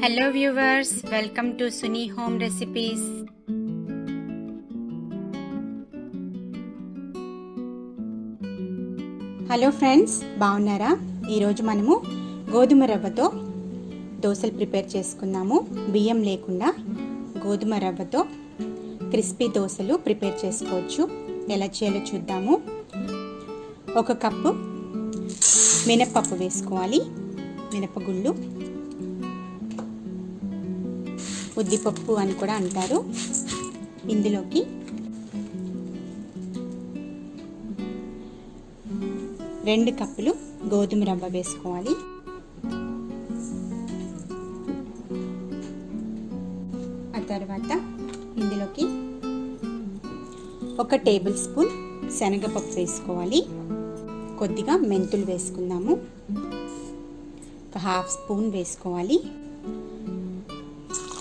Hello viewers, welcome to Suni home recipes. Hello friends, బాగున్నారా? ఈరోజు మనము గోధుమ రవ్వతో దోశలు ప్రిపేర్ చేసుకుందాము. బియ్యం లేకుండా గోధుమ రవ్వతో క్రిస్పీ దోశలు ప్రిపేర్ చేసుకోవచ్చు. ఎలా చేయాలో చూద్దాము. 1 కప్పు మినప్పప్పు వేసుకోవాలి, మినపగుళ్ళు, ఉద్దిపప్పు అని కూడా అంటారు. ఇందులోకి 2 కప్పులు గోధుమ రవ్వ వేసుకోవాలి. ఆ తర్వాత ఇందులోకి 1 టేబుల్ స్పూన్ శనగపప్పు వేసుకోవాలి. కొద్దిగా మెంతులు వేసుకుందాము. 1/2 స్పూన్ వేసుకోవాలి.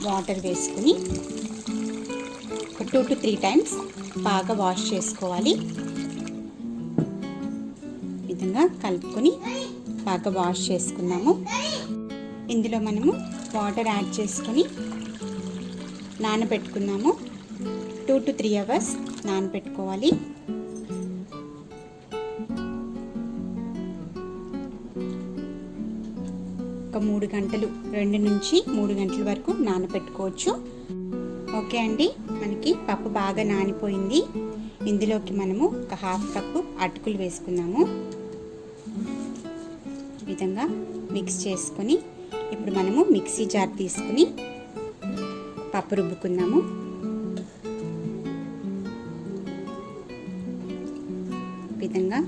వాటర్ వేసుకుని 2 to 3 టైమ్స్ బాగా వాష్ చేసుకోవాలి. విధంగా కలుపుకొని బాగా వాష్ చేసుకుందాము. ఇందులో మనము వాటర్ యాడ్ చేసుకొని నానబెట్టుకున్నాము. 2 to 3 అవర్స్ నానబెట్టుకోవాలి. ఒక 3 గంటలు, 2 నుంచి 3 గంటల వరకు నానబెట్టుకోవచ్చు. ఓకే అండి, మనకి పప్పు బాగా నానిపోయింది. ఇందులోకి మనము 1/2 కప్పు అటుకులు వేసుకున్నాము. ఈ విధంగా మిక్స్ చేసుకొని ఇప్పుడు మనము మిక్సీ జార్ తీసుకుని పప్పు రుబ్బుకుందాము. ఈ విధంగా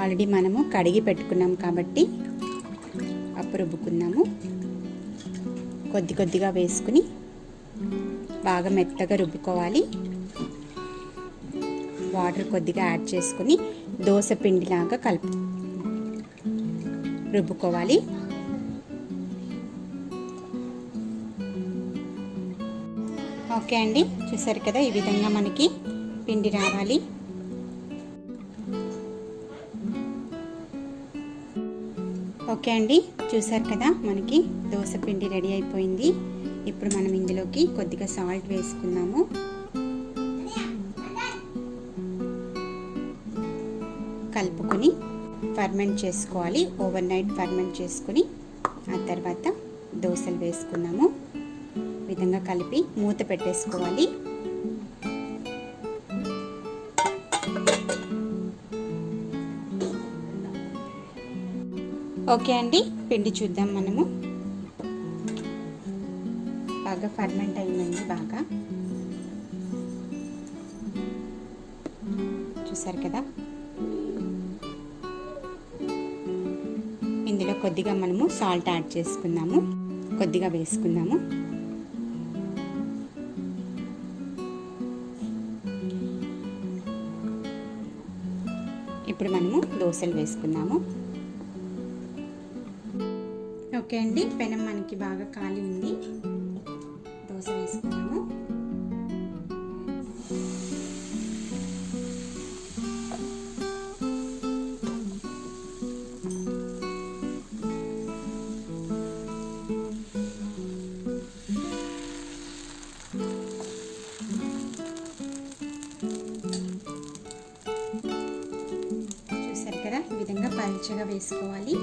ఆల్రెడీ మనము కడిగి పెట్టుకున్నాం కాబట్టి పప్పు రుబ్బుకుందాము. కొద్దిగా వేసుకుని బాగా మెత్తగా రుబ్బుకోవాలి. వాటర్ కొద్దిగా యాడ్ చేసుకుని దోశ పిండిలాగా రుబ్బుకోవాలి. ఓకే అండి, చూసారు కదా, ఈ విధంగా మనకి పిండి రావాలి. ఓకే అండి, చూసారు కదా, మనకి దోశ పిండి రెడీ అయిపోయింది. ఇప్పుడు మనం ఇందులోకి కొద్దిగా సాల్ట్ వేసుకుందాము. కలుపుకొని ఫర్మెంట్ చేసుకోవాలి. ఓవర్ నైట్ ఫర్మెంట్ చేసుకుని ఆ తర్వాత దోశలు వేసుకుందాము. ఈ విధంగా కలిపి మూత పెట్టేసుకోవాలి. ఓకే అండి, పిండి చూద్దాం. మనము బాగా ఫర్మెంట్ అయిందండి. బాగా చూసారు కదా. ఇందులో కొద్దిగా మనము సాల్ట్ యాడ్ చేసుకుందాము. కొద్దిగా వేసుకుందాము. ఇప్పుడు మనము దోశలు వేసుకుందాము. ఓకే అండి, పెనం మనకి బాగా కాలి ఉంది. దోశ వేసుకున్నాము. చూసారు కదా, ఈ విధంగా పల్చగా వేసుకోవాలి.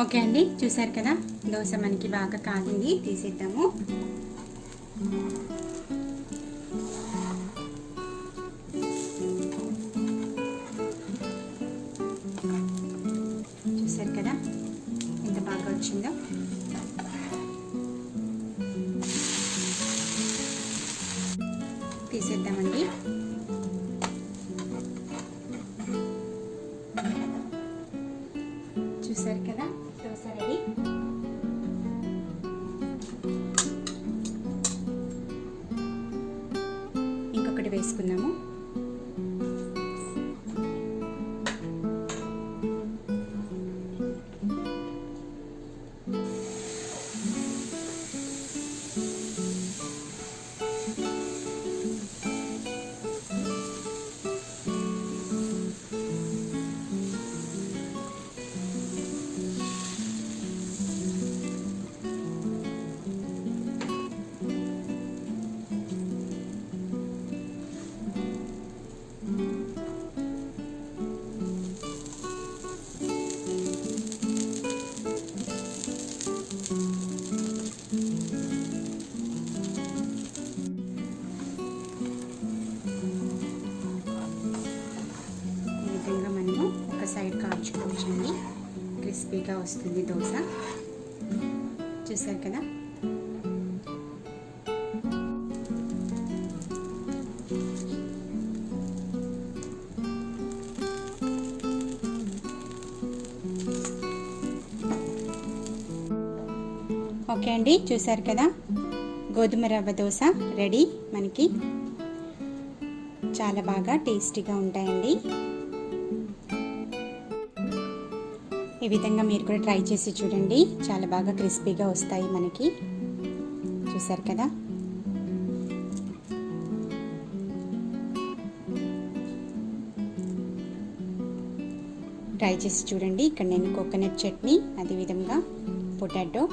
ఓకే అండి, చూసారు కదా, దోశ మనకి బాగా కాగింది. తీసేద్దాము. చూసారు కదా ఎంత బాగా వచ్చిందో. తీసేద్దామండి. చూసారు కదా, దోశ రెడీ. ఇంకొకటి వేసుకుందాము. క్రిస్పీగా వస్తుంది దోశ. చూసారు కదా. ఓకే అండి, చూసారు కదా, గోధుమ రవ్వ దోశ రెడీ. మనకి చాలా బాగా టేస్టీగా ఉంటాయండి. ఈ విధంగా మీరు కూడా ట్రై చేసి చూడండి, చాలా బాగా క్రిస్పీగా వస్తాయి మనకి. చూసారు కదా. ట్రై చేసి చూడండి. ఇక్కడ నేను కోకోనట్ చట్నీ అదేవిధంగా పొటాటో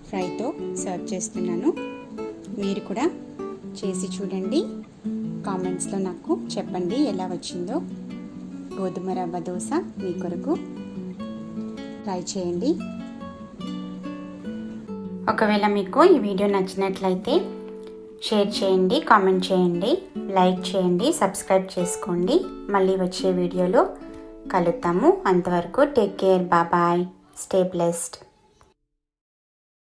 ఫ్రైతో సర్వ్ చేస్తున్నాను. మీరు కూడా చేసి చూడండి, కామెంట్స్లో నాకు చెప్పండి ఎలా వచ్చిందో. గోధుమ రవ్వ దోశ మీ కొరకు ట్రై చేయండి. ఒకవేళ మీకు ఈ వీడియో నచ్చినట్లయితే షేర్ చేయండి, కామెంట్ చేయండి, లైక్ చేయండి, సబ్స్క్రైబ్ చేసుకోండి. మళ్ళీ వచ్చే వీడియోలో కలుద్దాము. అంతవరకు take care, bye, stay blessed.